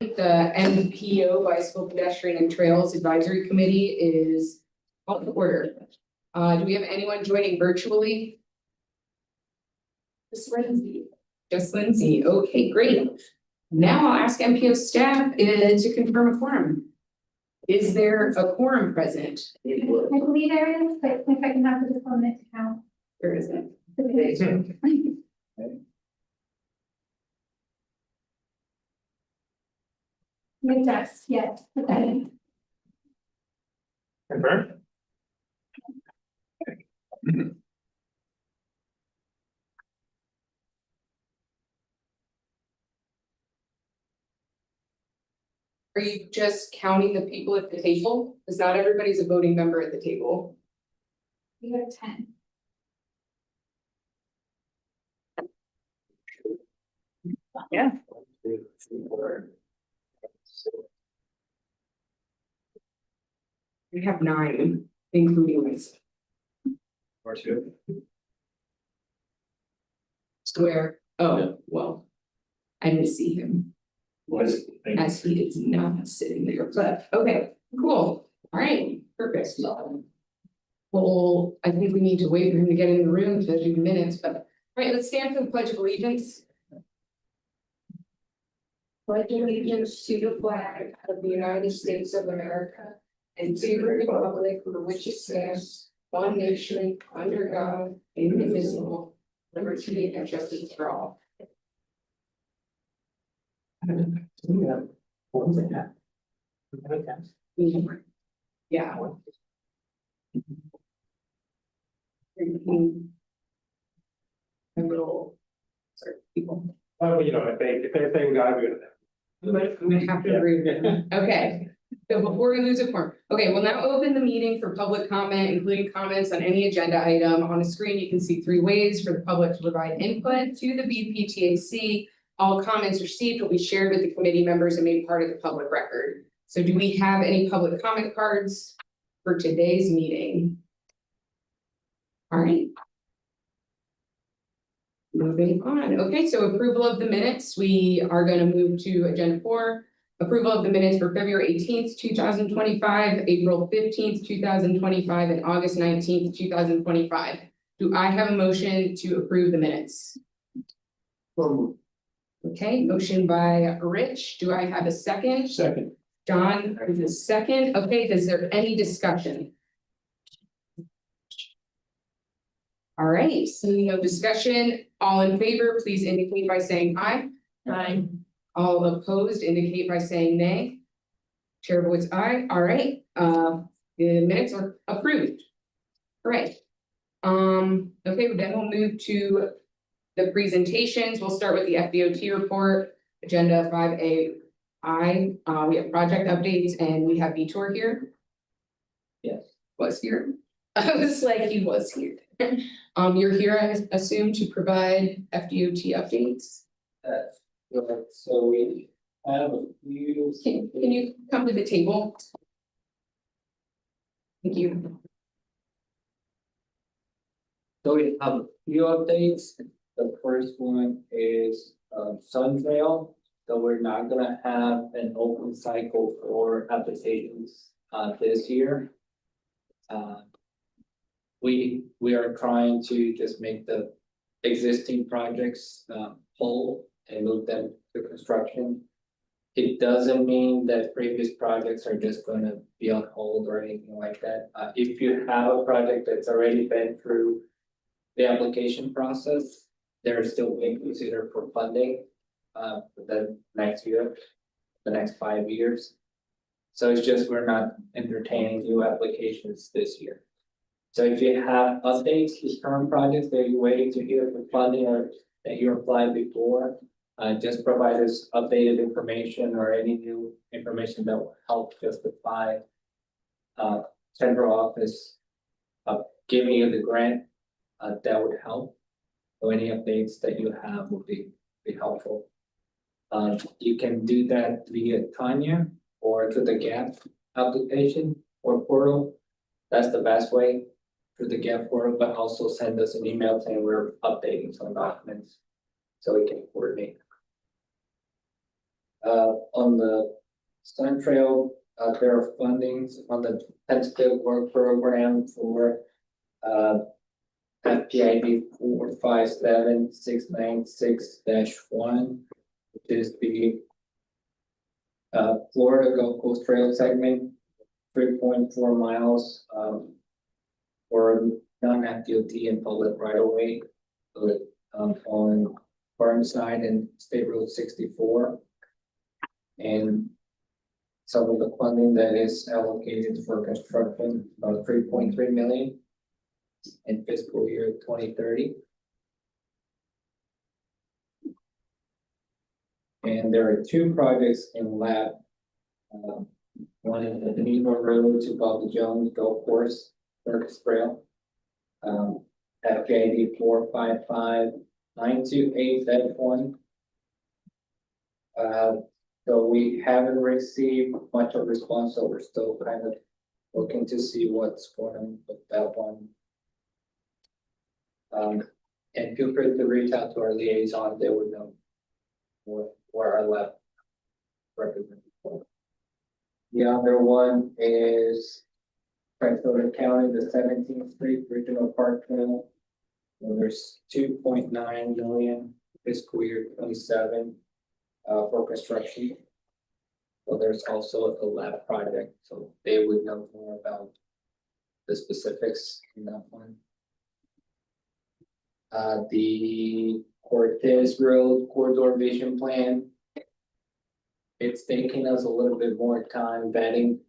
The MPO Bicycle Pedestrian and Trails Advisory Committee is on the order. Do we have anyone joining virtually? Just Lindsay. Just Lindsay. Okay, great. Now I'll ask MPO staff to confirm a quorum. Is there a quorum present? I believe there is, but if I can have the opponent to count. Where is it? It does, yes. Okay. Confirmed? Are you just counting the people at the table? Because not everybody's a voting member at the table. We have 10. Yeah. We have 9, including myself. Or two. Where, oh, well, I didn't see him Was. as he is not sitting there, but okay, cool. All right, perfect. Well, I think we need to wait for him to get in the room to do the minutes, but all right, let's stand for the Pledge of Allegiance. Pledge allegiance to the flag of the United States of America and to the republic for which it stands, one nation, under God, indivisible, liberty and justice for all. Yeah. What was it? Yeah. A little, sorry, people. Well, you know, if they we gotta do it. I'm gonna have to agree with them. Okay, so before we lose a form, okay, we'll now open the meeting for public comment, including comments on any agenda item. On the screen, you can see 3 ways for the public to provide input to the BPTAC. All comments received will be shared with the committee members and made part of the public record. So do we have any public comment cards for today's meeting? All right. Moving on. Okay, so approval of the minutes. We are going to move to agenda 4. Approval of the minutes for February 18th, 2025, April 15th, 2025, and August 19th, 2025. Do I have a motion to approve the minutes? Okay, motion by Rich. Do I have a second? Second. John is a second. Okay, is there any discussion? All right, so no discussion. All in favor, please indicate by saying aye. Aye. All opposed indicate by saying nay. Chair votes aye. All right, the minutes are approved. All right. Okay, then we'll move to the presentations. We'll start with the FDOT report, agenda 5A. We have project updates and we have Vitor here. Yes. Was here. I was like, he was here. You're here, I assume, to provide FDOT updates. So we have a few. Can you come to the table? Thank you. So we have a few updates. The first one is Sun Trail. So we're not gonna have an open cycle for applications this year. We are trying to just make the existing projects whole and move them to construction. It doesn't mean that previous projects are just gonna be on hold or anything like that. If you have a project that's already been through the application process, they're still being considered for funding for the next year, the next 5 years. So it's just we're not entertaining new applications this year. So if you have updates to current projects that you're waiting to hear for funding or that you applied before, just provide us updated information or any new information that will help justify central office giving you the grant. That would help. So any updates that you have would be helpful. You can do that via Tanya or through the GAP application or portal. That's the best way, through the GAP portal, but also send us an email saying we're updating some documents so we can coordinate. On the Sun Trail, there are fundings on the tentative work program for FPID 457696-1, which is the Florida Gulf Coast Trail segment, 3.4 miles, for non-FDOT and public right of way. On Burnside and State Road 64. And some of the funding that is allocated for construction, about 3.3 million in fiscal year 2030. And there are two projects in lab. One is the Nemo Road to Bobby Jones Golf Course, Circus Trail. FJD 455928-1. So we haven't received much of response, so we're still kind of looking to see what's going on with that one. And feel free to reach out to our liaison, they would know where our lab represents. The other one is Prince County, the 17th Street Regional Park Trail. So there's 2.9 million fiscal year 27 for construction. So there's also a lab project, so they would know more about the specifics in that one. The Cortez Road Corridor Vision Plan. It's taking us a little bit more time vetting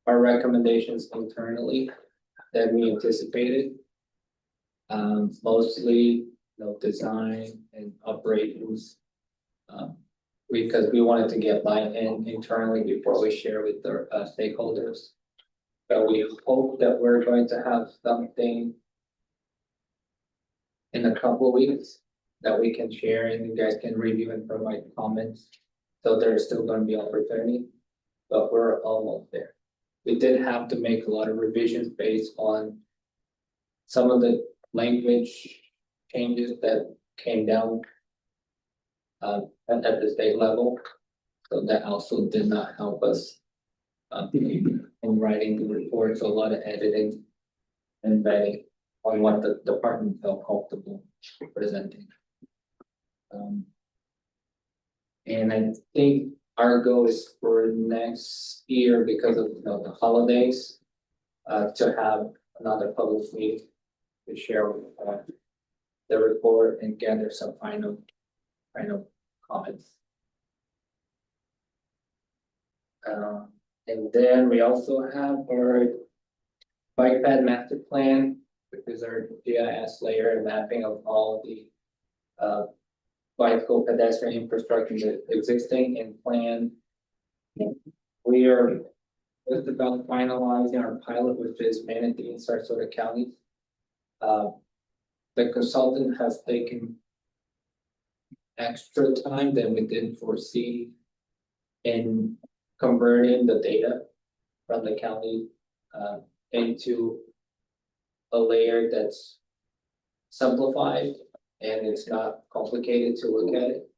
our recommendations internally than we anticipated. Mostly, design and operations. Because we wanted to get buy-in internally before we share with our stakeholders. But we hope that we're going to have something in a couple of weeks that we can share and you guys can review and provide comments. So there's still going to be opportunity, but we're almost there. We did have to make a lot of revisions based on some of the language changes that came down at the state level. So that also did not help us in writing the report. So a lot of editing and vetting on what the department felt comfortable presenting. And I think our goal is for next year, because of the holidays, to have another public meeting to share the report and gather some final comments. And then we also have our bike ped master plan, which is our GIS layer and mapping of all the bicycle pedestrian infrastructure that existing and planned. We are just about finalizing our pilot, which is Manatee and Sarasota counties. The consultant has taken extra time than we did foresee in converting the data from the county into a layer that's simplified and it's not complicated to look at it.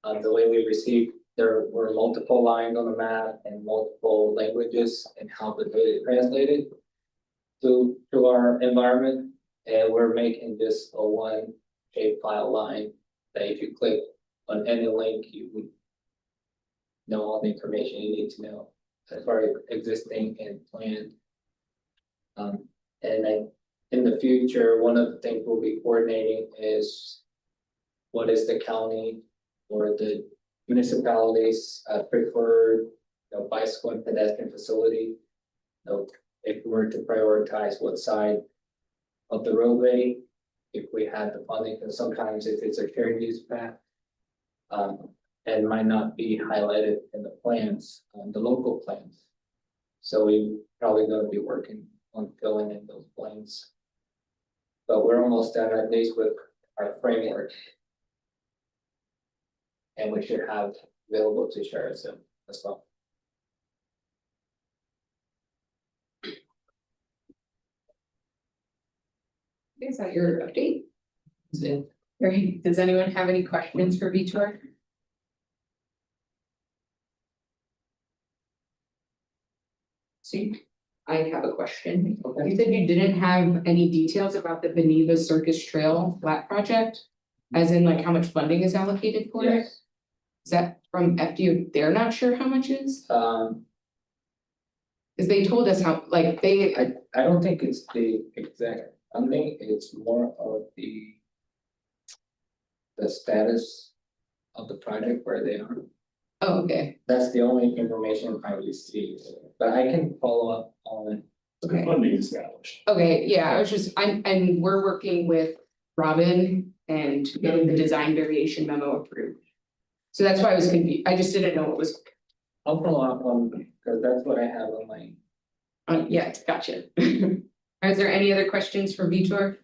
The way we received, there were multiple lines on the map and multiple languages and how the data translated to our environment. And we're making this a one shape file line that if you click on any link, you would know all the information you need to know as far as existing and planned. And in the future, one of the things we'll be coordinating is what is the county or the municipalities preferred bicycle and pedestrian facility. If we were to prioritize what side of the roadway, if we had the funding, because sometimes if it's a shared use path, and might not be highlighted in the plans, the local plans. So we probably going to be working on filling in those blanks. But we're almost done at least with our framework. And we should have available to share soon as well. Is that your update? That's it. Great. Does anyone have any questions for VTOR? So I have a question. You said you didn't have any details about the Beneva Circus Trail flat project? As in like how much funding is allocated for it? Yes. Is that from FDO? They're not sure how much is? Um, Cause they told us how, like, I don't think it's the exact funding, it's more of the status of the project where they are. oh, okay, That's the only information I received, but I can follow up on. okay. Funding established. Okay, yeah, I was just, and we're working with Robin and getting the design variation memo approved. So that's why I was confused, I just didn't know what was, I'll follow up on, because that's what I have on my. yeah, gotcha. Is there any other questions for Vitor?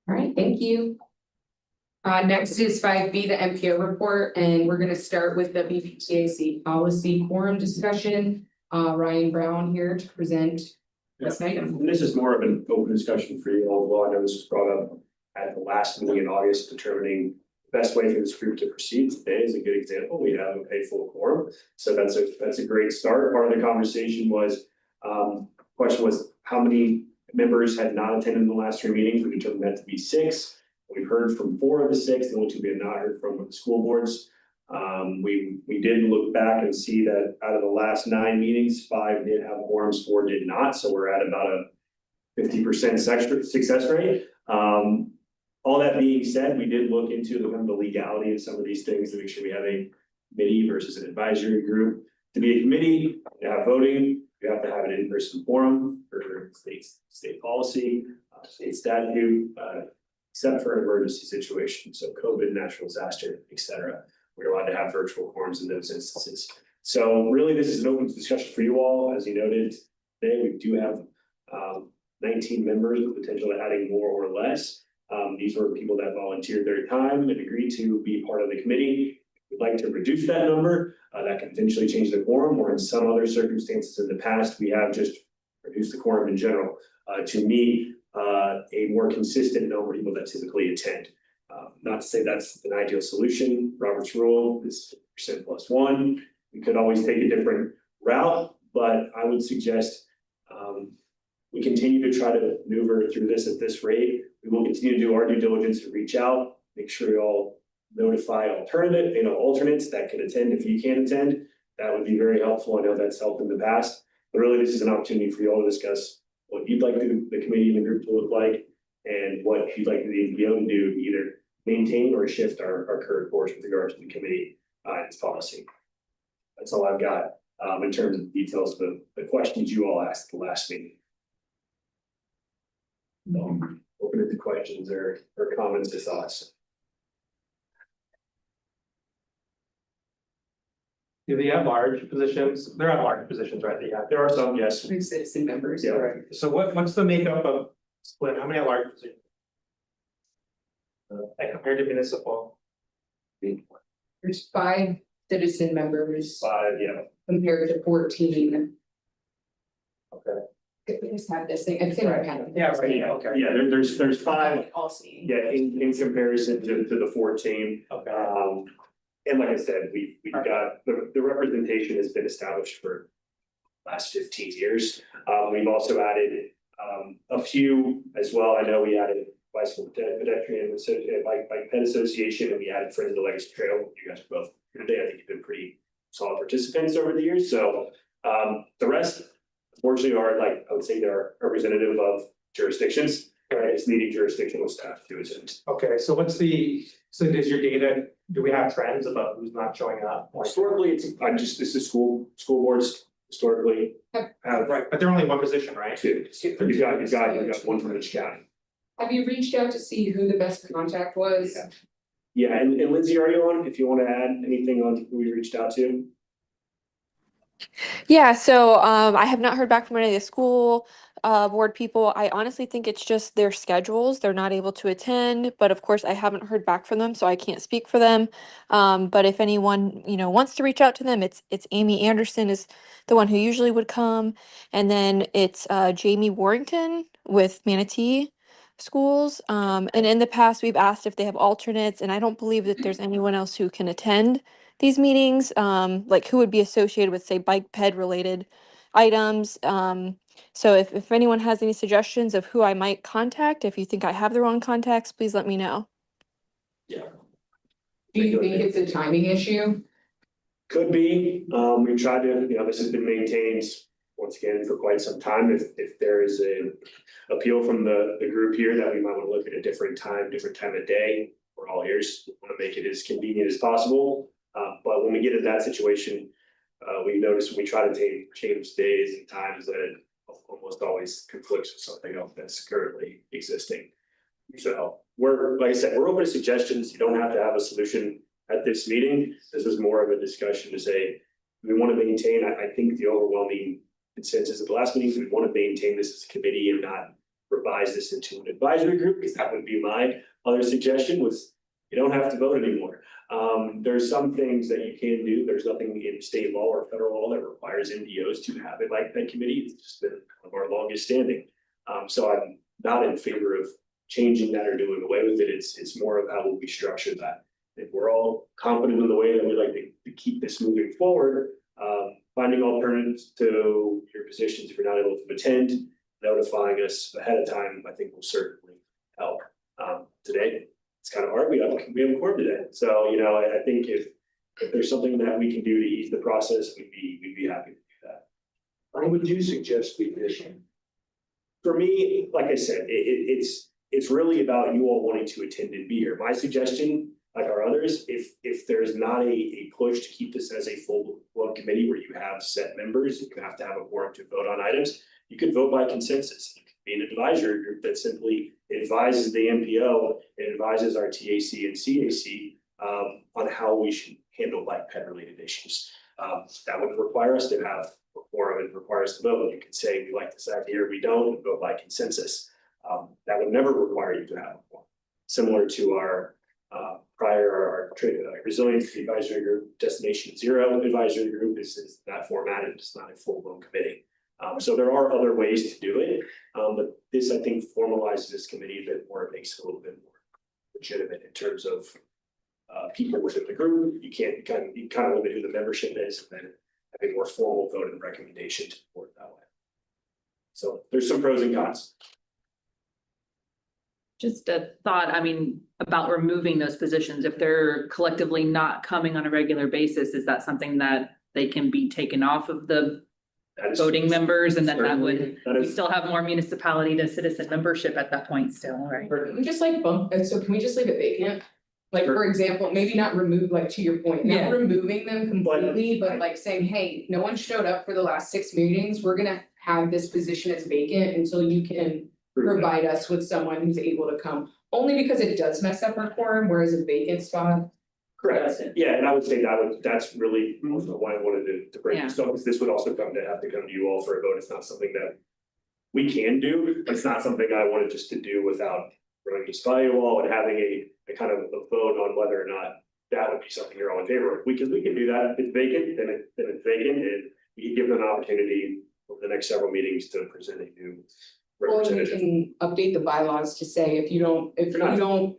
All right, thank you. Next is 5B, the MPO report, and we're gonna start with the BPTAC policy quorum discussion. Ryan Brown here to present this item. And this is more of an open discussion for you all. Well, I know this was brought up at the last meeting in August, determining the best way for this group to proceed. Today is a good example. We have a paid full quorum. So that's a great start. Part of the conversation was, question was, how many members had not attended the last 3 meetings? We determined that to be 6. We've heard from 4 of the 6, the only 2 we have not heard from were the school boards. We did look back and see that out of the last 9 meetings, 5 did have quorums, 4 did not, so we're at about a 50% success rate. All that being said, we did look into the legality of some of these things to make sure we have a committee versus an advisory group. To be a committee, to have voting, you have to have an in-person forum for state policy, state statute, except for an emergency situation, so COVID, natural disaster, et cetera. We're allowed to have virtual forums in those instances. So really, this is an open discussion for you all. As you noted, today we do have 19 members with potential of adding more or less. These were people that volunteered their time and agreed to be part of the committee. We'd like to reduce that number. That can potentially change the quorum, or in some other circumstances in the past, we have just reduced the quorum in general to meet a more consistent number of people that typically attend. Not to say that's an ideal solution. Robert's rule is 50% plus 1. We could always take a different route, but I would suggest we continue to try to maneuver through this at this rate. We will continue to do our due diligence and reach out, make sure you all notify alternates that can attend if you can't attend. That would be very helpful. I know that's helped in the past, but really this is an opportunity for you all to discuss what you'd like the committee and the group to look like, and what you'd like the APO to do to either maintain or shift our current course with regard to the committee and its policy. That's all I've got in terms of details of the questions you all asked at the last meeting. Open it to questions or comments or thoughts. Do they have large positions? There are large positions, right? Yeah, there are some, yes. Citizen members. Yeah. Right. So what's the makeup of split? How many are large positions? Like compared to municipal? There's 5 citizen members 5, yeah. compared to 14. Okay. We just have this thing, I think I have. Yeah, right, yeah, okay. Yeah, there's 5, Policy. yeah, in comparison to the 14. Okay. And like I said, we've got, the representation has been established for last 15 years. We've also added a few as well. I know we added bicycle pedestrian bike ped association, and we added Friends of the Legacy Trail. You guys are both here today. I think you've been pretty solid participants over the years. So the rest, unfortunately, are I would say they're representative of jurisdictions. Right, it's leading jurisdictional staff to it. Okay, so does your data, do we have trends about who's not showing up? Historically, this is school boards historically have Right, but they're only one position, right? 2. You've got 1 from each county. Have you reached out to see who the best contact was? Yeah, and Lindsay, are you on? If you want to add anything on who we reached out to? Yeah, so I have not heard back from any of the school board people. I honestly think it's just their schedules. They're not able to attend, but of course I haven't heard back from them, so I can't speak for them. But if anyone, wants to reach out to them, it's Amy Anderson is the one who usually would come, and then it's Jamie Warrington with Manatee. schools. And in the past, we've asked if they have alternates, and I don't believe that there's anyone else who can attend these meetings, like who would be associated with, say, bike ped related items. So if anyone has any suggestions of who I might contact, if you think I have the wrong contacts, please let me know. Yeah. Do you think it's a timing issue? Could be, we've tried to, this has been maintained once again for quite some time. If there is a appeal from the group here that we might want to look at a different time of day, we're all ears, want to make it as convenient as possible. But when we get in that situation, we notice when we try to change days and times that it almost always conflicts with something else that's currently existing. So like I said, we're open to suggestions. You don't have to have a solution at this meeting. This is more of a discussion to say, we want to maintain, I think the overwhelming consensus at the last meeting, we want to maintain this as a committee and not revise this into an advisory group, because that would be my other suggestion was you don't have to vote anymore. There's some things that you can do. There's nothing in state law or federal law that requires NDOs to have it like that committee. It's just been one of our longest standing. So I'm not in favor of changing that or doing away with it. It's more of how will we structure that. If we're all confident in the way that we like to keep this moving forward, finding alternatives to your positions if you're not able to attend, notifying us ahead of time, I think will certainly help. Today, it's kind of hard. We have a quorum today. So, I think if there's something that we can do to ease the process, we'd be happy to do that. Why would you suggest the addition? For me, like I said, it's really about you all wanting to attend and be here. My suggestion, like our others, if there's not a push to keep this as a full blown committee where you have set members, you have to have a quorum to vote on items, you could vote by consensus. You could be an advisory group that simply advises the MPO and advises our TAC and CAC on how we should handle bike ped related issues. That would require us to have a quorum and require us to vote. You could say we like this idea, we don't, and vote by consensus. That would never require you to have a quorum. Similar to our our resilience advisory group, destination zero advisory group is not formatted, it's not a full blown committee. So there are other ways to do it, but this I think formalizes this committee a bit more. It makes it a little bit more legitimate in terms of people within the group. You kind of limit who the membership is, and then have a more formal vote and recommendation to the board that way. So there's some pros and cons. Just a thought, about removing those positions, if they're collectively not coming on a regular basis, is that something that they can be taken off of the voting members, and then we still have more municipality to citizen membership at that point still, right? Can we just bump, so can we just leave it vacant? Like, for example, maybe not remove, to your point, Yeah. not removing them completely, but saying, hey, no one showed up for the last 6 meetings, we're gonna have this position as vacant until you can provide us with someone who's able to come, only because it does mess up our quorum, whereas a vacant spot. Correct, yeah, and I would say that's really also why I wanted to bring this up, because this would also have to come to you all for a vote. It's not something that we can do, it's not something I wanted just to do without running this by you all and having a kind of a vote on whether or not that would be something you're all in favor of. Because we can do that. If it's vacant, then it's vacant, and we can give them an opportunity over the next several meetings to present a new Or we representative. can update the bylaws to say if you don't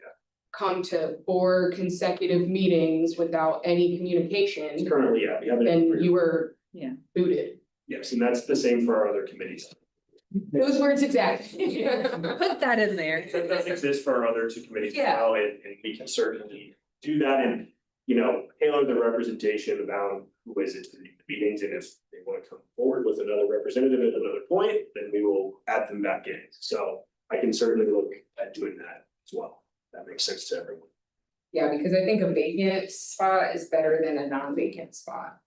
come to 4 consecutive meetings without any communication, Currently, yeah, we haven't. then you were Yeah. booted. Yes, and that's the same for our other committees. Those words exactly. Put that in there. That does exist for our other 2 committees as Yeah. well, and we can certainly do that and, tailor the representation about who is it to the meetings, and if they want to come forward with another representative at another point, then we will add them back in. So I can certainly look at doing that as well. That makes sense to everyone. Yeah, because I think a vacant spot is better than a non-vacant spot.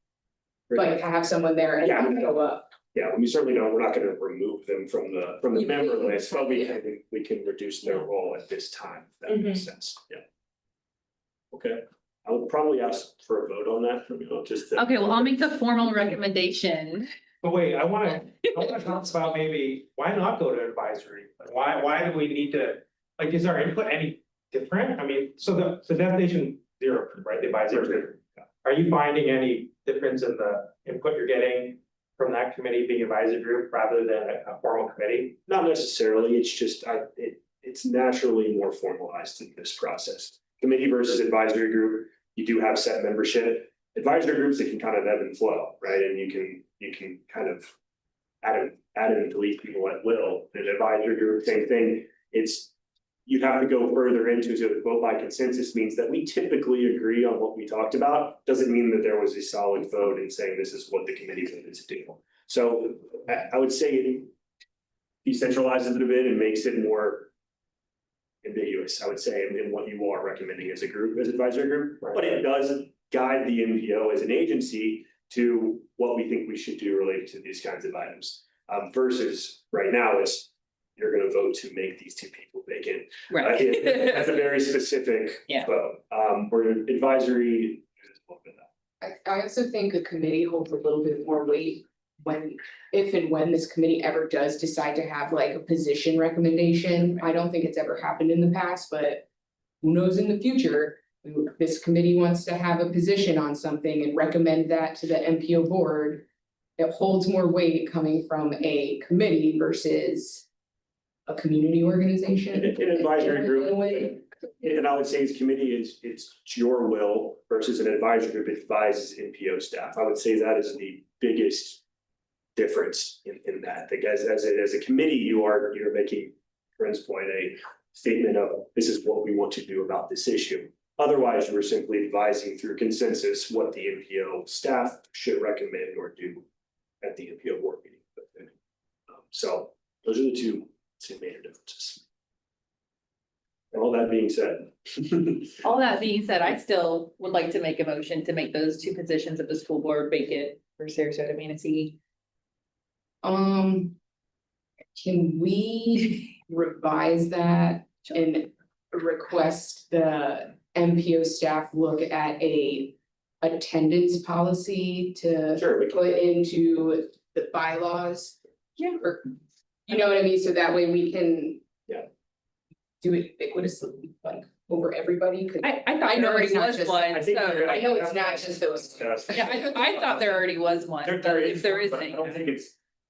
Like to have someone there and Yeah. go up. Yeah, we certainly don't, we're not gonna remove them from the member list, but we can reduce their role at this time, if that makes sense, yeah. Okay, I will probably ask for a vote on that from you, just to. Okay, well, I'll make the formal recommendation. But wait, I wanna talk about maybe, why not go to advisory? Like, why do we need to, is our input any different? So the destination zero, right, the advisory group. Are you finding any difference in the input you're getting from that committee being advisory group rather than a formal committee? Not necessarily, it's just, it it's naturally more formalized in this process. Committee versus advisory group, you do have set membership. Advisory groups, it can kind of ebb and flow, right? And you can kind of add and delete people at will. An advisory group, same thing. You'd have to go further into to vote by consensus means that we typically agree on what we talked about. Doesn't mean that there was a solid vote in saying this is what the committee voted to do. So I would say it decentralizes it a bit and makes it more ambiguous, I would say, in what you are recommending as a group, as advisory group. But it does guide the MPO as an agency to what we think we should do related to these kinds of items. Versus right now, you're gonna vote to make these two people vacant. Right. That's a very specific Yeah. vote, where advisory is a little bit of that. I also think a committee holds a little bit more weight if and when this committee ever does decide to have like a position recommendation. I don't think it's ever happened in the past, but who knows in the future? This committee wants to have a position on something and recommend that to the MPO board. It holds more weight coming from a committee versus a community organization. An advisory group. In a way. And I would say as committee, it's your will versus an advisory group advises NPO staff. I would say that is the biggest difference in that. Because as a committee, you're making, Corinne's point, a statement of this is what we want to do about this issue. Otherwise, you are simply advising through consensus what the NPO staff should recommend or do at the NPO board meeting. So those are the two major differences. And all that being said. All that being said, I still would like to make a motion to make those two positions of the school board vacant for Sarasota Manatee. Can we revise that and request the MPO staff look at a attendance policy to Sure, we can. put into the bylaws? Yeah. Or, you know what I mean? So that way we can. Yeah. Do it ubiquitously, like over everybody. 'Cause I I thought know there it's already not was just- one, I think so. you're I know it's not just those. Yeah, I thought there already was one, There but is if there one, but isn't.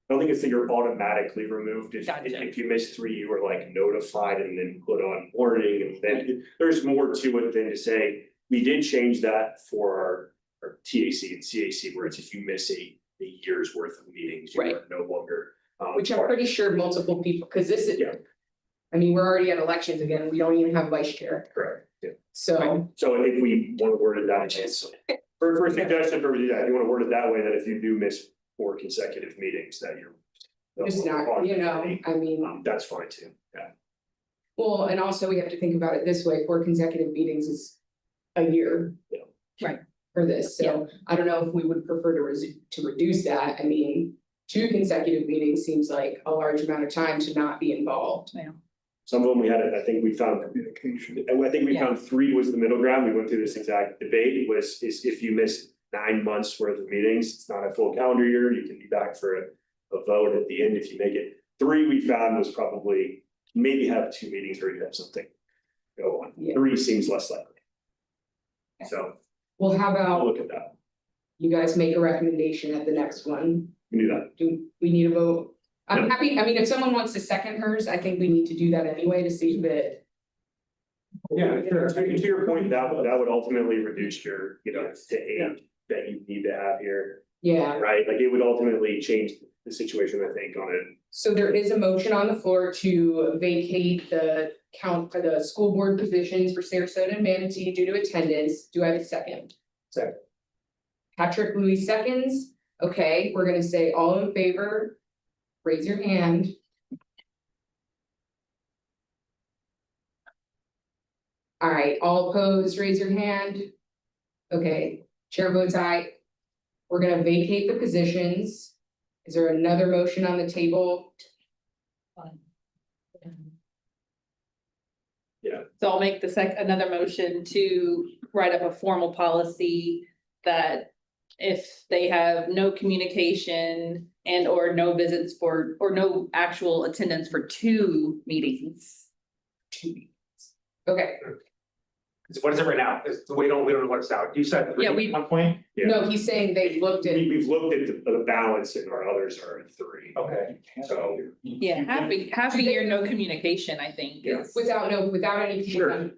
I don't think that you're automatically removed. Gotcha. If you miss 3, you were like notified and then put on warning, and then there's more to it than to say, we did change that for our TAC and CAC, where it's if you miss a year's worth of meetings, you are no longer. Which I'm pretty sure multiple people, because this is. Yeah. I mean, we're already at elections again. We don't even have vice chair. Correct, yeah. So. So if we want to word it that, for suggestion, if you want to word it that way, that if you do miss 4 consecutive meetings, that you're. It's not, you know, I mean, That's fine too, yeah. well, and also we have to think about it this way, 4 consecutive meetings is a year. Yeah. Right. For this, so I don't know if we would prefer to reduce that. I mean, 2 consecutive meetings seems like a large amount of time to not be involved. Some of them we had, I think we found communication, and I think we found 3 was the middle ground. We went through this exact debate, is if you miss 9 months worth of meetings, it's not a full calendar year, you can be back for a vote at the end if you make it. 3 we found was probably maybe have 2 meetings where you have something go on. Yeah. 3 seems less likely. So Well, how I'll about look at that. you guys make a recommendation at the next one? We can do that. Do we need a vote? I'm happy, I mean, if someone wants to second hers, I think we need to do that anyway to see if it. Yeah, sure. To your point, that would ultimately reduce your, to 8 that you need to have here, Yeah, right? Like it would ultimately change the situation, I think, on it. so there is a motion on the floor to vacate the school board positions for Sarasota and Manatee due to attendance. Do I have a second? Second. Patrick Louis seconds. Okay, we're gonna say all in favor. Raise your hand. All right, all opposed, raise your hand. Okay, chair votes aye. We're gonna vacate the positions. Is there another motion on the table? So I'll make another motion to write up a formal policy that if they have no communication and or no visits or no actual attendance for 2 meetings. 2 meetings. Okay. What is it right now? We don't know what it's out. You said three Yeah, at one point? Yeah. No, he's saying they looked at, We've looked at the balance and our others are at 3. Okay. So. Yeah, half a year, no communication, I think is. without any. Sure.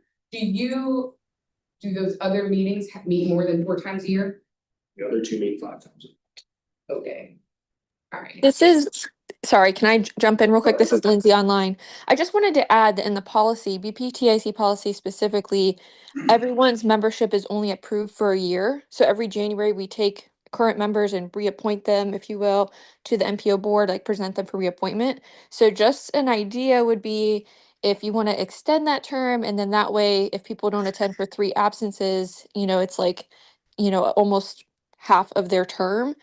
Do those other meetings meet more than 4 times a year? The other 2 meet 5 times. Okay. All right. This is, sorry, can I jump in real quick? This is Lindsay online. I just wanted to add that in the policy, BPTAC policy specifically, everyone's membership is only approved for a year. So every January, we take current members and reappoint them, if you will, to the MPO board, like present them for reappointment. So just an idea would be if you want to extend that term, and then that way, if people don't attend for 3 absences, it's like, almost half of their term.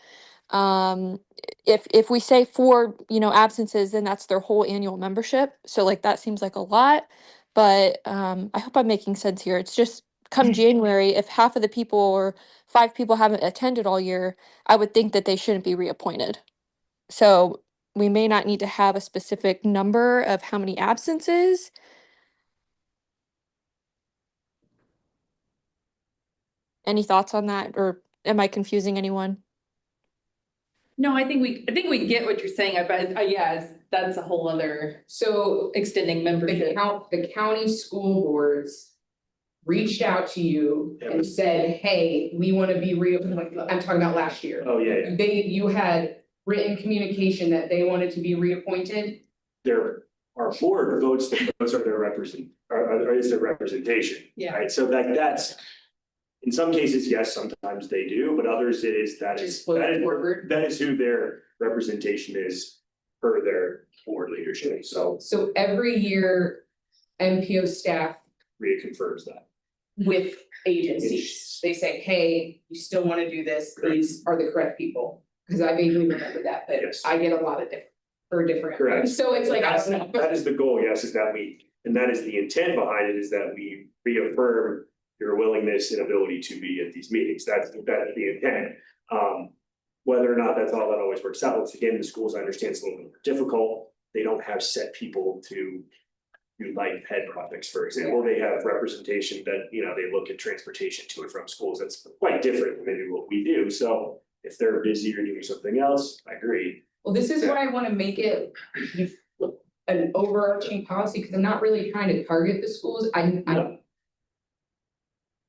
If we say 4, absences, then that's their whole annual membership. So like that seems like a lot, but I hope I'm making sense here. It's just come January, if half of the people or 5 people haven't attended all year, I would think that they shouldn't be reappointed. So we may not need to have a specific number of how many absences. Any thoughts on that, or am I confusing anyone? No, I think we get what you're saying, but yeah, that's a whole other So extending the membership. county school boards reached out to you and said, hey, we want to be reappointed. I'm talking about last year. Oh, yeah. You had written communication that they wanted to be reappointed. Our board votes, those are their is their representation. Yeah. Right, so that's, in some cases, yes, sometimes they do, but others it is, Just float forward. that is who their representation is per their board leadership, so So every year, MPO staff reconfirms that. with agencies, they say, hey, you still want to do this, these are the correct people. Because I vaguely remember that, but Yes. I get a lot of different. Correct. So it's like, I don't know. That is the goal, yes, is that and that is the intent behind it, is that we reaffirm your willingness and ability to be at these meetings. That's the intent. Whether or not that's all that always works out, once again, the schools, I understand it's a little bit more difficult. They don't have set people to do like head projects, for example. They have representation that, they look at transportation to and from schools. That's quite different than maybe what we do. So if they're busy or doing something else, I agree. Well, this is why I want to make it an overarching policy, because I'm not really trying to target the schools. No.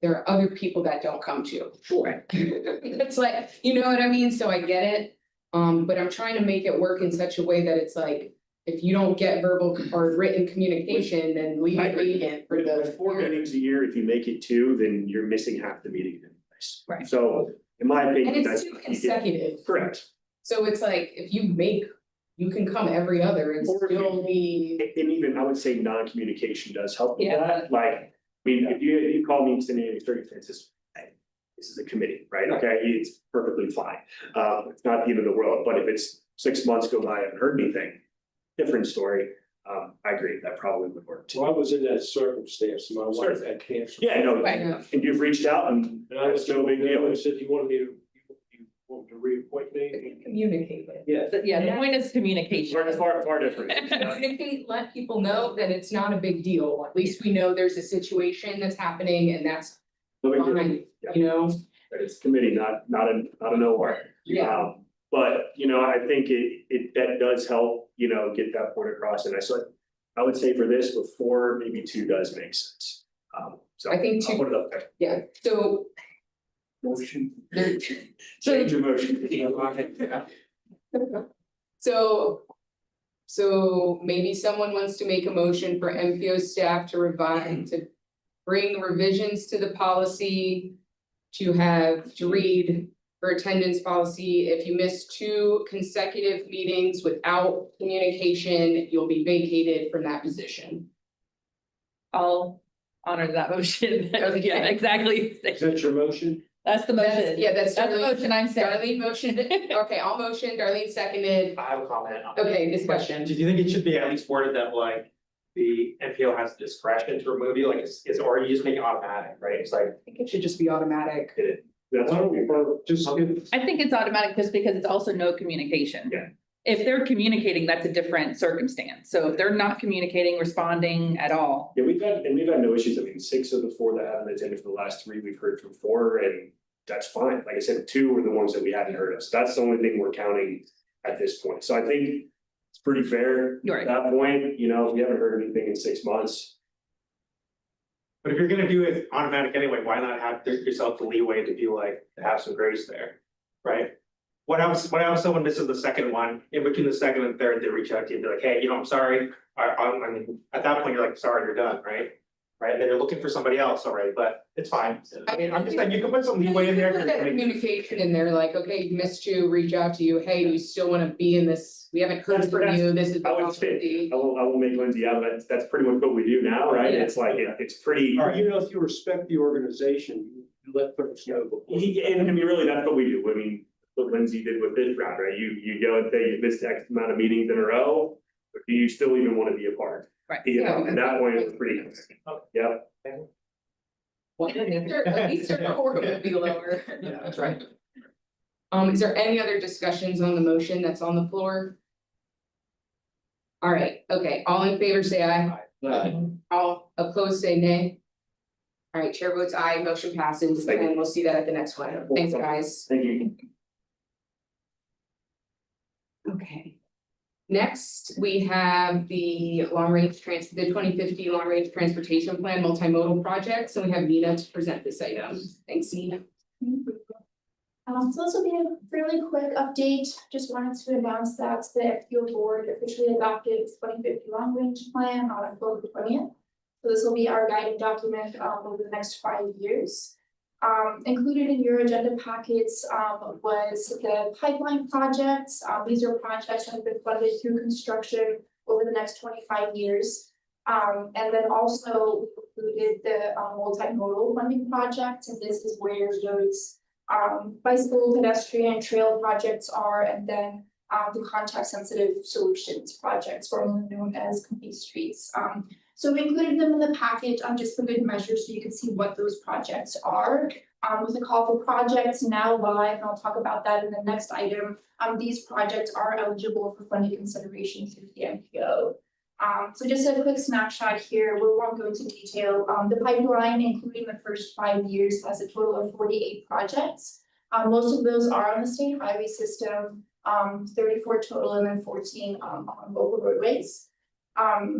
There are other people that don't come to. Sure. It's like, you know what I mean? So I get it. But I'm trying to make it work in such a way that it's like, if you don't get verbal or written communication, then leave it vacant for the. 4 meetings a year, if you make it 2, then you're missing half the meeting anyways. Right. So in my opinion. And that's- it's 2 consecutive. Correct. So it's like, if you can come every other and Or if you- still be. And even I would say non-communication does help with Yeah. that, like, I mean, if you call me in any circumstances, hey, this is a committee, right? Okay, it's perfectly fine. It's not the end of the world, but if it's 6 months go by, I haven't heard anything, different story. I agree, that probably would work too. Well, I was in that circumstance, my wife Sure. had cancer. Yeah, no, Right. and you've reached out and And I was that's no big deal. I said, you wanted me to, you want to reappoint me? Communicate it. Yeah. Yeah, the point is communication. Far different. Communicate, let people know that it's not a big deal. At least we know there's a situation that's happening and that's No big deal. fine, you know? It's committee, not a nowhere. Yeah. But, I think that does help, get that point across, and I would say for this, before maybe 2 does make sense. So I think 2 I'll put it up there. Yeah, so Motion. there, Change your motion. so maybe someone wants to make a motion for MPO staff to bring revisions to the policy. To read for attendance policy, if you miss 2 consecutive meetings without communication, you'll be vacated from that position. I'll honor that motion. Yeah, exactly. Is that your motion? That's the motion. That's That's the Darlene. motion I'm saying. Darlene motioned it. Okay, I'll motion, Darlene seconded. I have a comment on. Okay, discussion. Do you think it should be at least worded that like the NPO has discretion to remove you, like or you just make it automatic, right? It's like. I think it should just be automatic. That's what we. Just, I think it's automatic just because it's also no communication. Yeah. If they're communicating, that's a different circumstance. So if they're not communicating, responding at all. Yeah, we've had no issues. I mean, 6 of the 4 that haven't attended for the last 3, we've heard from 4, and that's fine. Like I said, 2 were the ones that we hadn't heard of. So that's the only thing we're counting at this point. So I think it's pretty fair You're at right. that point, you know, if you haven't heard anything in 6 months. But if you're gonna do it automatic anyway, why not have yourself the leeway to be like, to have some grace there, right? What else, someone misses the second one, in between the second and third, they reach out to you and be like, hey, you know, I'm sorry. I mean, at that point, you're like, sorry, you're done, right? Right, and then you're looking for somebody else already, but it's fine. I mean, I'm just saying, you can put some leeway in there. Put that communication in there, like, okay, missed you, reach out to you, hey, you still wanna be in this, we haven't heard from you, this is. I would say, I won't make Lindsay out, that's pretty much what we do now, right? Yeah. It's like, it's pretty. Or, you know, if you respect the organization, you let folks know. And I mean, really, that's what we do. I mean, what Lindsay did with this round, right? You go and say you missed X amount of meetings in a row, but do you still even want to be a part? Right. You know, Yeah. and that way it's pretty, yeah. At least their quorum will be lower. Yeah, that's right. Is there any other discussions on the motion that's on the floor? All right, okay, all in favor, say aye. All opposed, say nay. All right, chair votes aye, motion passes, Thank you. and we'll see that at the next one. Thanks, guys. Thank you. Okay. Next, we have the the 2050 long range transportation plan multimodal project, so we have Nina to present this item. Thanks, Nina. So this will be a fairly quick update. Just wanted to announce that the FPO board officially adopted its 2050 long range plan on October 20th. So this will be our guiding document over the next 5 years. Included in your agenda packets was the pipeline projects. These are projects that have been funded through construction over the next 25 years. And then also included the multimodal funding projects, and this is where those bicycle, pedestrian, trail projects are, and then the context sensitive solutions projects, formerly known as complete streets. So we included them in the packet just for good measure, so you can see what those projects are. With the call for projects now live, and I'll talk about that in the next item. These projects are eligible for funding consideration through the MPO. So just a quick snapshot here, we won't go into detail. The pipeline, including the first 5 years, has a total of 48 projects. Most of those are on the state highway system, 34 total, and then 14 on local roadways.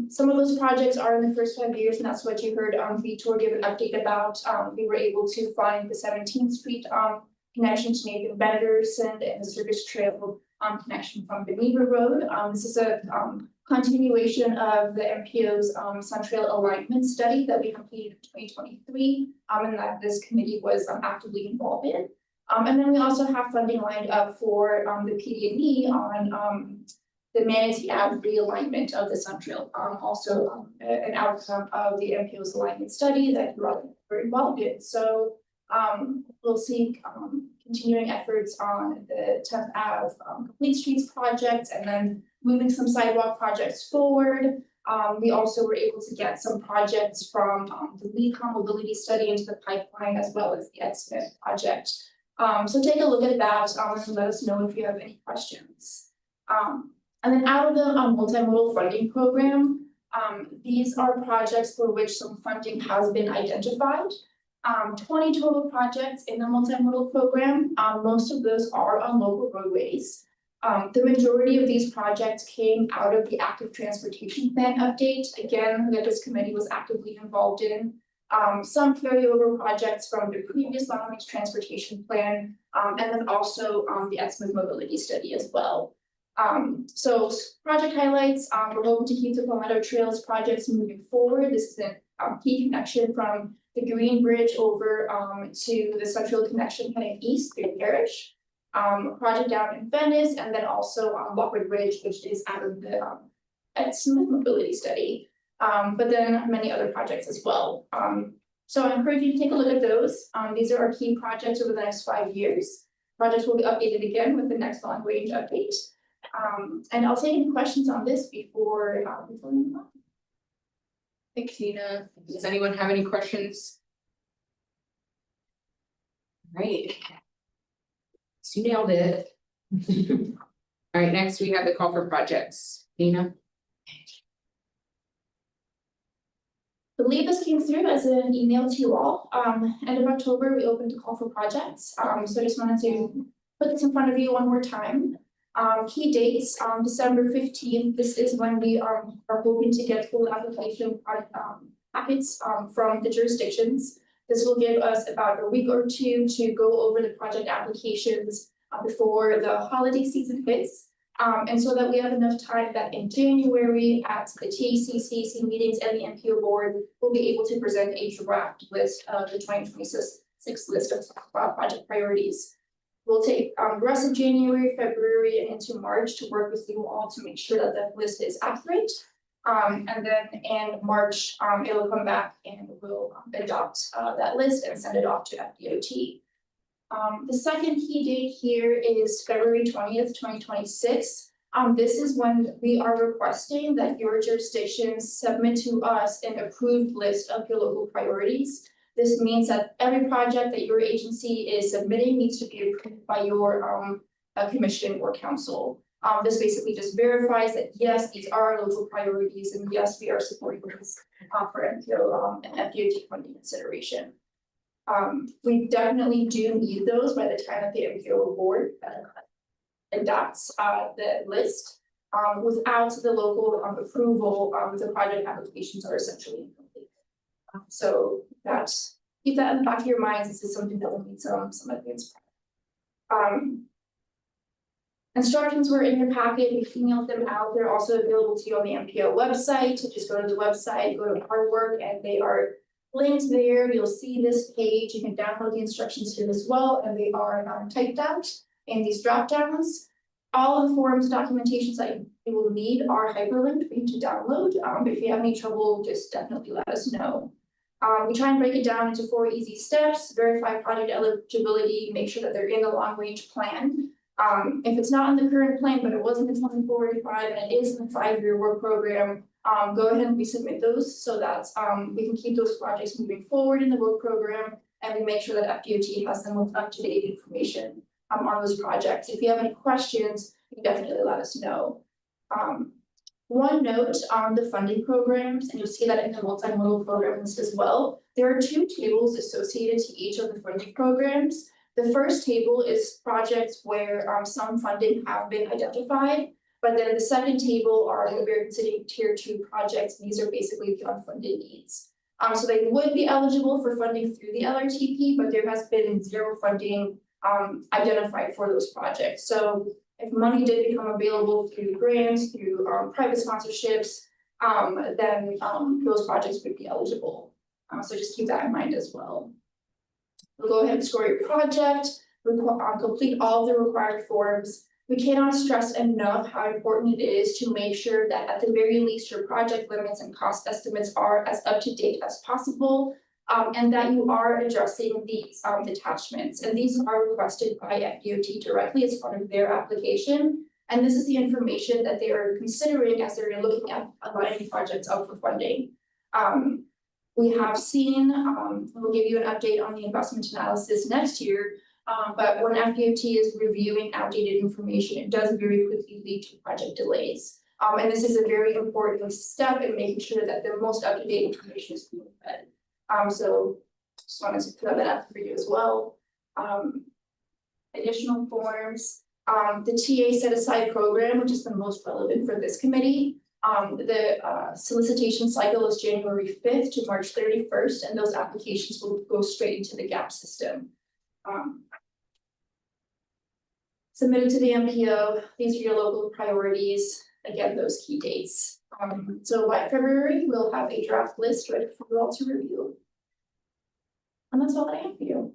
Some of those projects are in the first 5 years, and that's what you heard Vitor give an update about. We were able to find the 17th Street connection to Nathan Benderson and the Circus Trail connection from Beneva Road. This is a continuation of the MPO's Sun Trail alignment study that we completed in 2023, and that this committee was actively involved in. And then we also have funding lined up for the PD&E on the Manatee Ave realignment of the Sun Trail, also an outcome of the MPO's alignment study that you all were involved in. So we'll see continuing efforts on the 10th Ave complete streets project, and then moving some sidewalk projects forward. We also were able to get some projects from the LECOM mobility study into the pipeline, as well as the Ed Smith project. So take a look at that and let us know if you have any questions. And then out of the multimodal funding program, these are projects for which some funding has been identified. 20 total projects in the multimodal program. Most of those are on local roadways. The majority of these projects came out of the active transportation plan update, again, that this committee was actively involved in. Some carryover projects from the previous long range transportation plan, and then also the Ed Smith mobility study as well. So project highlights, we're hoping to keep the Palmetto Trails projects moving forward. This is a key connection from the Green Bridge over to the Central connection heading east through Parish. Project down in Venice, and then also Walkwood Ridge, which is out of the Ed Smith mobility study. But then many other projects as well. So I encourage you to take a look at those. These are our key projects over the next 5 years. Projects will be updated again with the next long range update. And I'll take any questions on this before we move on. Thanks, Nina. Does anyone have any questions? Right. So you nailed it. All All right, next we have the call for projects. Nina? I believe this came through as an email to you all. End of October, we opened a call for projects. So I just wanted to put this in front of you one more time. Key dates, December 15th, this is when we are hoping to get full application packets from the jurisdictions. This will give us about a week or two to go over the project applications before the holiday season hits. And so that we have enough time that in January at the TACCC meetings and the MPO board, we'll be able to present a draft list of the 2026 list of project priorities. We'll take the rest of January, February, and into March to work with you all to make sure that that list is accurate. And then in March, it'll come back and we'll adopt that list and send it off to FDOT. The second key date here is February 20th, 2026. This is when we are requesting that your jurisdictions submit to us an approved list of your local priorities. This means that every project that your agency is submitting needs to be approved by your commission or council. This basically just verifies that yes, these are local priorities, and yes, we are supporting this for MPO and FDOT funding consideration. We definitely do need those by the time that the MPO board adopts the list. Without the local approval, the project applications are essentially incomplete. So that's, keep that in the back of your minds. This is something that will need some advance. Instructions were in your packet. We emailed them out. They're also available to you on the MPO website. So just go to the website, go to artwork, and they are linked there. You'll see this page. You can download the instructions here as well, and they are typed out in these drop downs. All of the forms and documentations that you will need are hyperlinked for you to download. If you have any trouble, just definitely let us know. We try and break it down into 4 easy steps: verify project eligibility, make sure that they're in the long range plan. If it's not in the current plan, but it was in the 2485 and it is in the 5-year work program, go ahead and resubmit those so that we can keep those projects moving forward in the work program, and we make sure that FDOT has the most up-to-date information on those projects. If you have any questions, you can definitely let us know. One note on the funding programs, and you'll see that in the multimodal programs as well. There are 2 tables associated to each of the funding programs. The first table is projects where some funding have been identified, but then the second table are what we're considering tier 2 projects. These are basically the unfunded needs. So they would be eligible for funding through the LRTP, but there has been 0 funding identified for those projects. So if money did become available through grants, through private sponsorships, then those projects would be eligible. So just keep that in mind as well. We'll go ahead and score your project, complete all the required forms. We cannot stress enough how important it is to make sure that at the very least your project limits and cost estimates are as up to date as possible, and that you are addressing these detachments. And these are requested by FDOT directly as part of their application. And this is the information that they are considering as they're looking at lining projects up for funding. We have seen, we'll give you an update on the investment analysis next year, but when FDOT is reviewing outdated information, it does very quickly lead to project delays. And this is a very important step in making sure that the most up-to-date information is being fed. So just wanted to put that out for you as well. Additional forms, the TA set-aside program, which is the most relevant for this committee. The solicitation cycle is January 5th to March 31st, and those applications will go straight into the GAP system. Submitted to the MPO, these are your local priorities, again, those key dates. So by February, we'll have a draft list ready for you all to review. And that's all I have for you.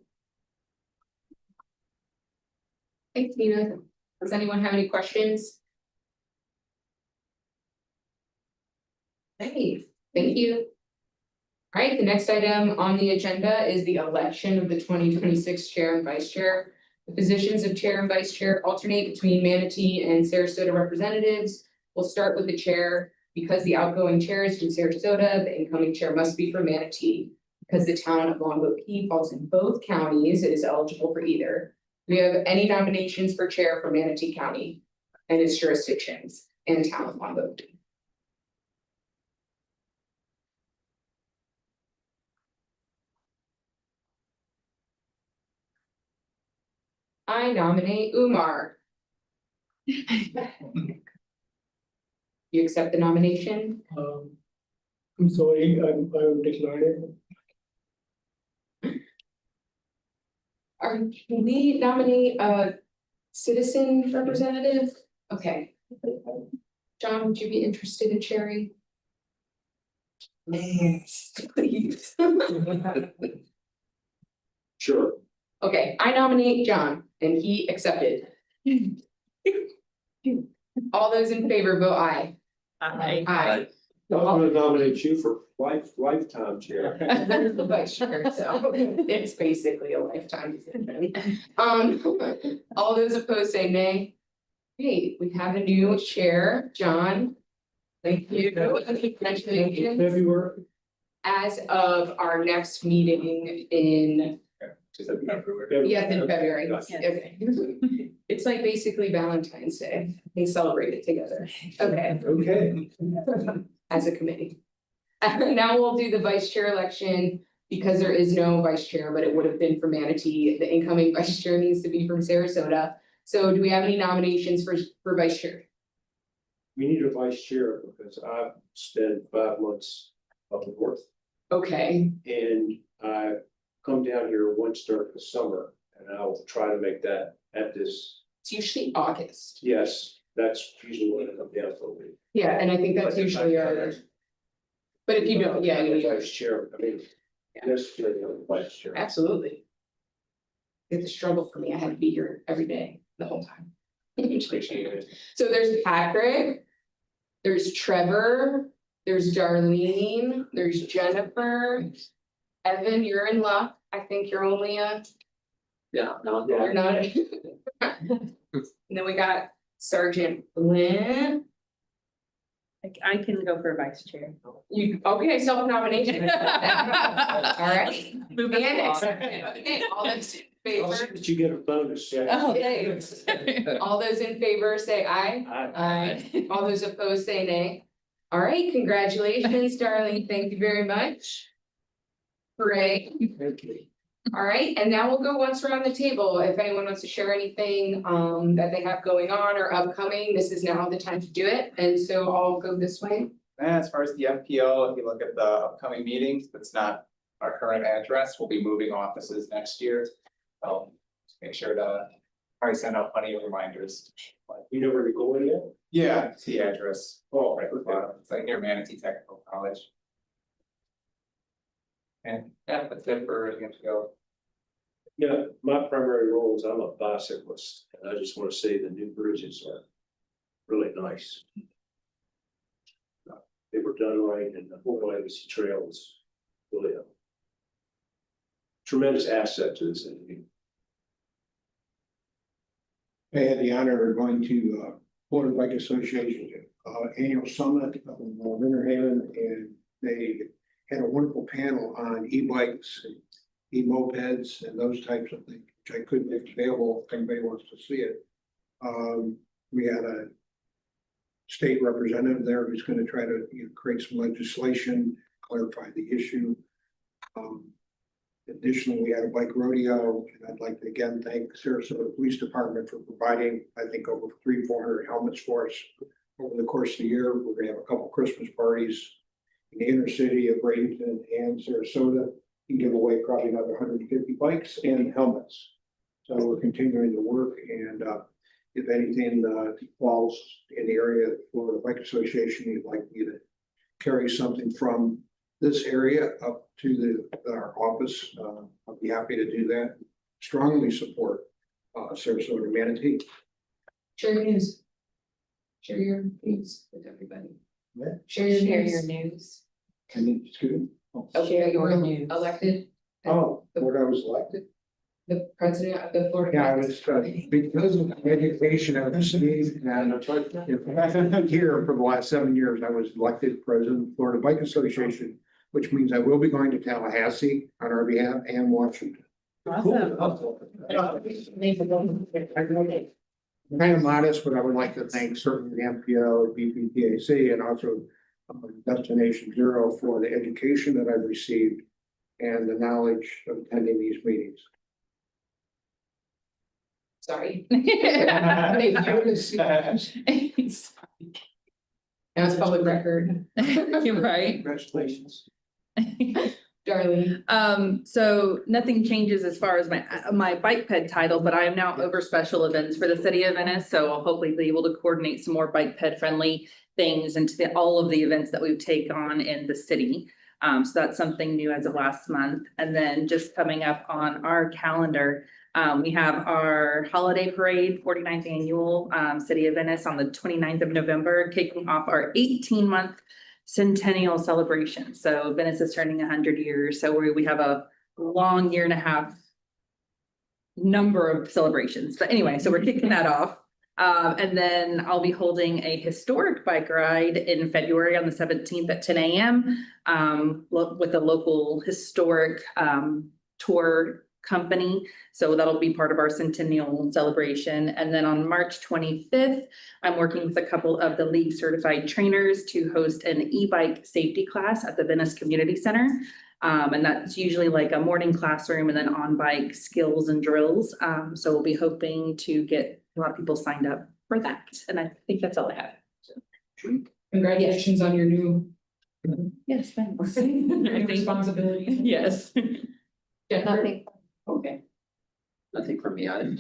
Thanks, Nina. Does anyone have any questions? Hey, thank you. All right, the next item on the agenda is the election of the 2026 chair and vice chair. The positions of chair and vice chair alternate between Manatee and Sarasota representatives. We'll start with the chair. Because the outgoing chair is from Sarasota, the incoming chair must be from Manatee. Because the town of Longboat Key falls in both counties, it is eligible for either. Do we have any nominations for chair for Manatee County? and its jurisdictions and town of Monmouth. I nominate Umar. You accept the nomination? I'm sorry, I'm declining. Can we nominate a citizen representative? Okay. John, would you be interested in chairing? Yes, please. Sure. Okay, I nominate John and he accepted. All those in favor vote aye. Aye. I'm gonna nominate you for lifetime chair. There's the vice chair, so it's basically a lifetime decision. All those opposed say nay. Hey, we have a new chair, John. Thank you. Congratulations. February. As of our next meeting in, yes, in February. Okay. It's like basically Valentine's Day. They celebrate it together. Okay. Okay. As a committee. Now we'll do the vice chair election because there is no vice chair, but it would have been for Manatee. The incoming vice chair needs to be from Sarasota. So do we have any nominations for vice chair? We need a vice chair because I've spent 5 months up north Okay, and I come down here once during the summer and I will try to make that at this. it's usually August. Yes, that's usually when I come down for a week. Yeah, and I think that's usually our. But if you don't, yeah, you Vice chair, I mean, necessarily on the vice chair. absolutely. It's a struggle for me. I had to be here every day, the whole time. Appreciate it. So there's Patrick, there's Trevor, there's Darlene, there's Jennifer. Evan, you're in luck. I think you're only Yeah, no, you're not. And then we got Sergeant Flynn. I can go for vice chair. You, okay, self-nomination. All right. Moving And along. accepted. Okay, all those in I'll see favor, that you get a bonus, yeah. Oh, thanks. All those in favor say aye. Aye. All those opposed say nay. All right, congratulations, darling. Thank you very much. Hooray. Thank you. All right, and now we'll go once around the table. If anyone wants to share anything that they have going on or upcoming, this is now the time to do it. And so I'll go this way. As far as the FPO, if you look at the upcoming meetings, that's not our current address. We'll be moving offices next year. Make sure to probably send out plenty of reminders. You know where you're going yet? Yeah, it's the address. Oh, right at the bottom. It's like near Manatee Technical College. And yeah, that's it for the FPO. Yeah, my primary role is I'm a bicyclist and I just want to say the new bridges are really nice. They were done right and the whole Legacy Trail is really a tremendous asset to this city. I had the honor of going to Florida Bike Association annual summit up in Winter Haven, and they had a wonderful panel on e-bikes and e-mopeds and those types of things, which I couldn't make available if anybody wants to see it. We had a state representative there who's going to try to create some legislation, clarify the issue. Additionally, we had a bike rodeo, and I'd like to again thank Sarasota Police Department for providing, I think, over 300-400 helmets for us over the course of the year. We're gonna have a couple Christmas parties in the inner city of Bradenton and Sarasota and give away probably another 150 bikes and helmets. So we're continuing to work, and if anything falls in the area for the Bike Association, you'd like me to carry something from this area up to our office, I'll be happy to do that. Strongly support Sarasota Manatee. Share your news. Share your news with everybody. Yeah. Share your Share news. your news. Can you excuse me? Okay, you were Your news. elected Oh, what I was elected? the president of the Florida. Yeah, I was, because of the education I received, and I've been here for the last 7 years, I was elected president of the Florida Bike Association, which means I will be going to Tallahassee on our behalf and Washington. Awesome. kind of modest, but I would like to thank certainly the MPO, BPTAC, and also Destination Zero for the education that I've received and the knowledge of attending these meetings. Sorry. Thank you. Now it's public record. You're right. Congratulations. Darlene, So nothing changes as far as my bike ped title, but I am now over special events for the city of Venice. So I'll hopefully be able to coordinate some more bike ped friendly things into all of the events that we take on in the city. So that's something new as of last month. And then just coming up on our calendar, we have our holiday parade, 49th annual, City of Venice on the 29th of November, kicking off our 18-month centennial celebration. So Venice is turning 100 years. So we have a long year and a half number of celebrations. But anyway, so we're kicking that off. And then I'll be holding a historic bike ride in February on the 17th at 10 a.m. With a local historic tour company. So that'll be part of our centennial celebration. And then on March 25th, I'm working with a couple of the league certified trainers to host an e-bike safety class at the Venice Community Center. And that's usually like a morning classroom and then on bike skills and drills. So we'll be hoping to get a lot of people signed up for that. And I think that's all I have. congratulations on your new Yes, thanks. responsibility. Yes. Jennifer? Nothing. Okay. Nothing for me, I I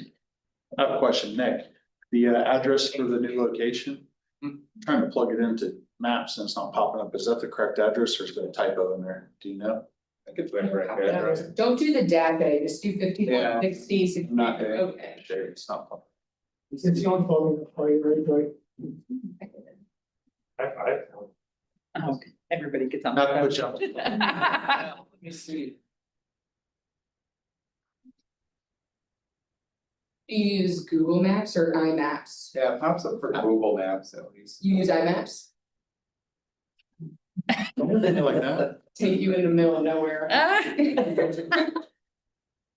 have a question, Nick. The address for the new location, I'm trying to plug it into maps and it's not popping up. Is that the correct address or is there a typo in there? Do you know? I could remember it. Don't do the dad day, just do 51, 60, 60. Not there. Okay. Sure, it's not popping. It's on phone, right? Okay, everybody gets on. Not to put you on. Let me see. Do you use Google Maps or iMaps? Yeah, pops up for Google Maps at least. You use iMaps? Anything like that? Take you in the middle of nowhere.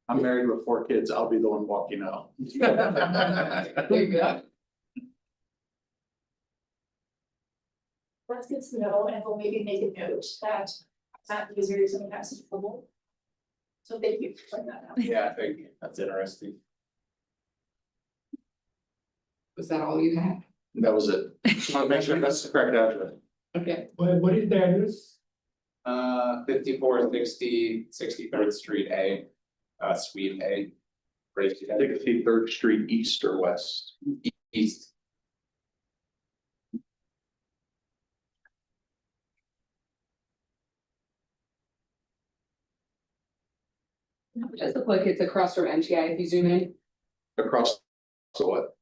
I'm married with 4 kids. I'll be the one walking out. There you go. That's good to know, and we'll maybe make a note that that user is sometimes in trouble. So thank you for pointing that out. Yeah, I think that's interesting. Was that all you had? That was it. Just want to make sure that's the correct address. Okay. What is the address? 5460 63rd Street A, Suite A. I think it's 3rd Street East or West. East. It does look like it's across from MTI if you zoom in. Across, so what?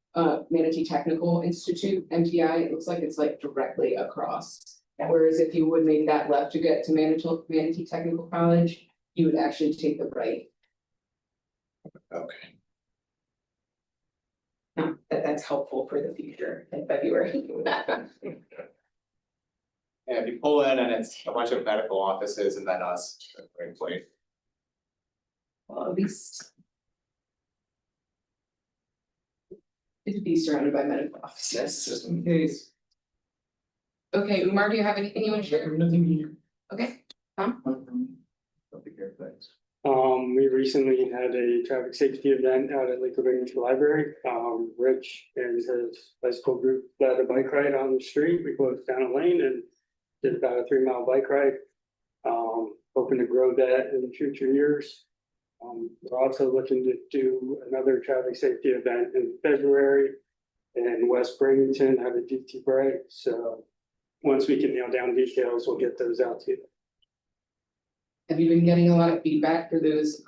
Manatee Technical Institute, MTI, it looks like it's like directly across. Whereas if you would make that left to get to Manatee Technical College, you would actually take the right. Okay. That's helpful for the future in February. Yeah, if you pull in and it's a bunch of medical offices and then us, that's a great place. Well, at least. It'd be surrounded by medical offices. Just in case. Okay, Umar, do you have anything you want to share? Nothing here. Okay, Tom? Nothing here, thanks. We recently had a traffic safety event out at Lakewood Range Library. Rich and his high school group led a bike ride on the street. We closed down a lane and did about a 3-mile bike ride. Hoping to grow that in future years. We're also looking to do another traffic safety event in February in West Bradenton at a GT break. So once we can nail down details, we'll get those out to you. Have you been getting a lot of feedback for those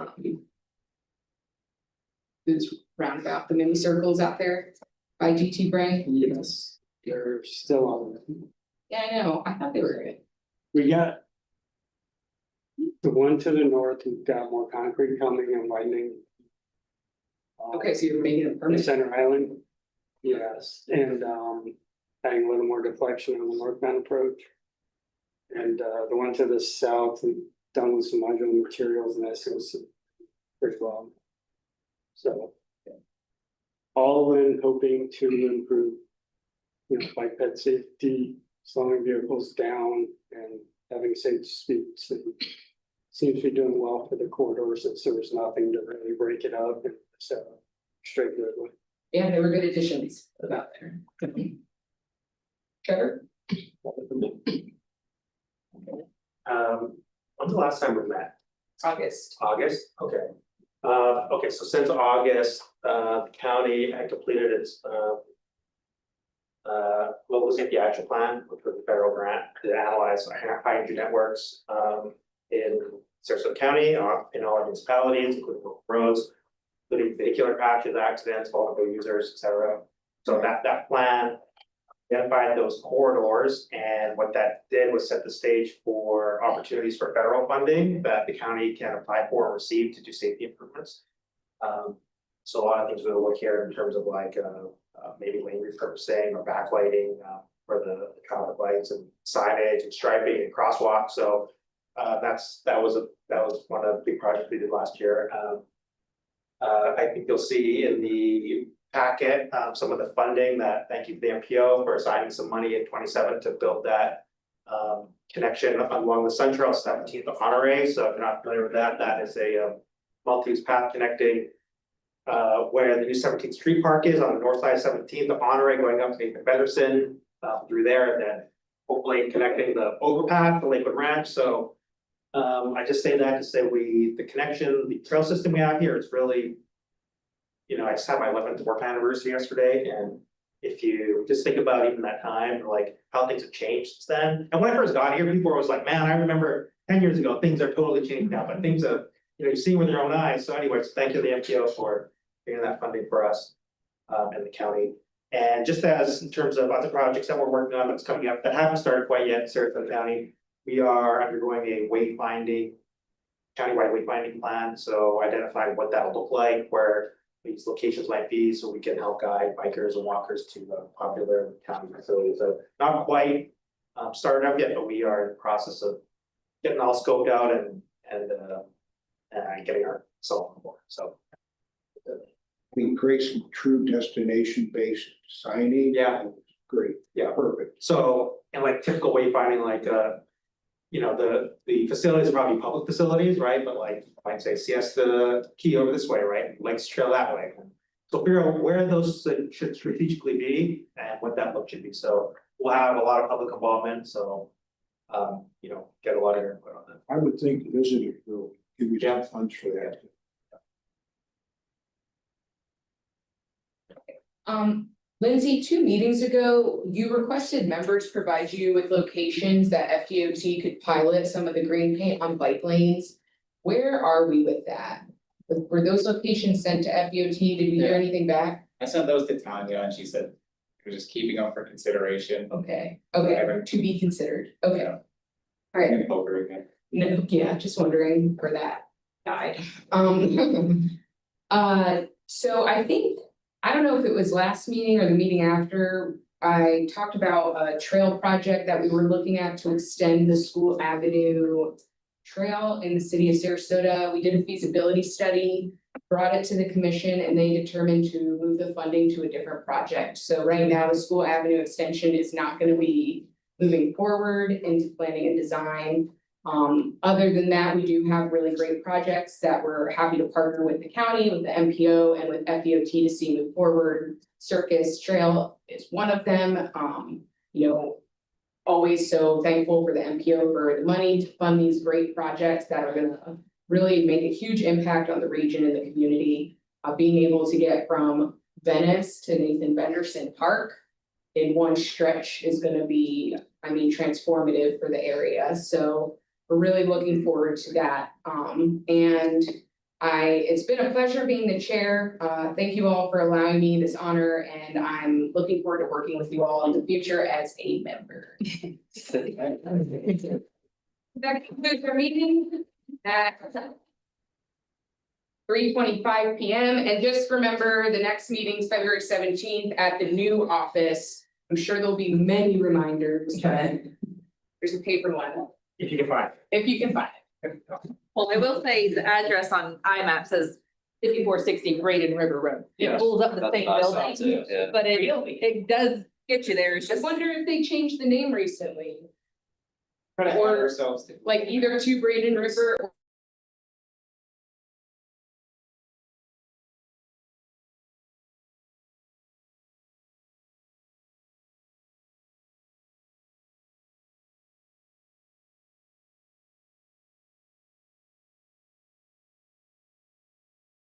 roundabout, the mini circles out there by GT Bray? Yes, they're still on. Yeah, I know, I thought they were good. We got the one to the north, we've got more concrete coming and widening. Okay, so you're making it The permanent. center island, yes, and adding a little more deflection on the northbound approach. And the one to the south, we've done with some modular materials and this was pretty well. So. all in hoping to improve, bike ped safety, slowing vehicles down and having safe speeds. And seems to be doing well for the corridor since there was nothing to really break it up and so straight roadway. Yeah, they were good additions about there. Trevor? When's the last time we met? August. August, okay. Okay, so since August, the county had completed its global safety action plan, which was a federal grant to analyze high energy networks in Sarasota County, in all our municipalities, including local roads, including vehicular crashes, accidents, vulnerable users, et cetera. So that plan identified those corridors, and what that did was set the stage for opportunities for federal funding that the county can apply for and receive to do safety improvements. So a lot of things we'll look here in terms of like maybe lane repurposing or backlighting for the traffic lights and signage and striping and crosswalks. So that was one of the big projects we did last year. I think you'll see in the packet some of the funding that, thank you to the MPO for assigning some money in 27 to build that connection along the Sun Trail 17th Honore. So if you're not familiar with that, that is a multi-use path connecting where the new 17th Street Park is on the north side of 17th, the Honore going up to Pedestrian through there, and then hopefully connecting the overpass to Lakewood Ranch. So I just say that to say the connection, the trail system we have here is really, I just had my 11th work anniversary yesterday, and if you just think about even that time, like how things have changed since then. And when I first got here, people were always like, man, I remember 10 years ago, things are totally changed now, but things have, you've seen with your own eyes. So anyways, thank you to the MPO for getting that funding for us and the county. And just as in terms of other projects that we're working on that's coming up that haven't started quite yet in Sarasota County, we are undergoing a countywide wayfinding plan. So identifying what that'll look like, where these locations might be, so we can help guide bikers and walkers to popular county facilities. So not quite started up yet, but we are in the process of getting all scoped out and getting our self on board. So We create some true destination-based signage. Yeah. Great. Yeah. Perfect. So, and like typical wayfinding, like the facilities are probably public facilities, right? But like, I'd say Siesta Key over this way, right? Lakes Trail that way. So figure out where those should strategically be and what that look should be. So we'll have a lot of public involvement, so get a lot of your input on that. I would think the visitors will give you some funds for that. Lindsay, 2 meetings ago, you requested members provide you with locations that FDOT could pilot some of the green paint on bike lanes. Where are we with that? Were those locations sent to FDOT? Did we hear anything back? I sent those to Tanya and she said, we're just keeping them for consideration. Okay, to be considered, okay. Yeah. All right. Over again. No, yeah, just wondering where that died. So I don't know if it was last meeting or the meeting after, I talked about a trail project that we were looking at to extend the School Avenue Trail in the city of Sarasota. We did a feasibility study, brought it to the commission, and they determined to move the funding to a different project. So right now, the School Avenue extension is not going to be moving forward into planning and design. Other than that, we do have really great projects that we're happy to partner with the county, with the MPO, and with FDOT to see move forward. Circus Trail is one of them. Always so thankful for the MPO for the money to fund these great projects that are gonna really make a huge impact on the region and the community. Being able to get from Venice to Nathan Benderson Park in one stretch is gonna be, transformative for the area. So we're really looking forward to that. It's been a pleasure being the chair. Thank you all for allowing me this honor, and I'm looking forward to working with you all in the future as a member. That concludes our meeting at 3:25 p.m. And just remember, the next meeting is February 17th at the new office. I'm sure there'll be many reminders, but there's a paper one. If you can find it. If you can find it. Well, I will say the address on IMAP says 5460 Braden River Road. It Yes, pulls up the that's same what I saw building, too, yeah. but it does get you there, it's I just. wonder if they changed the name recently, Trying to add Or- ourselves to. like either to Braden River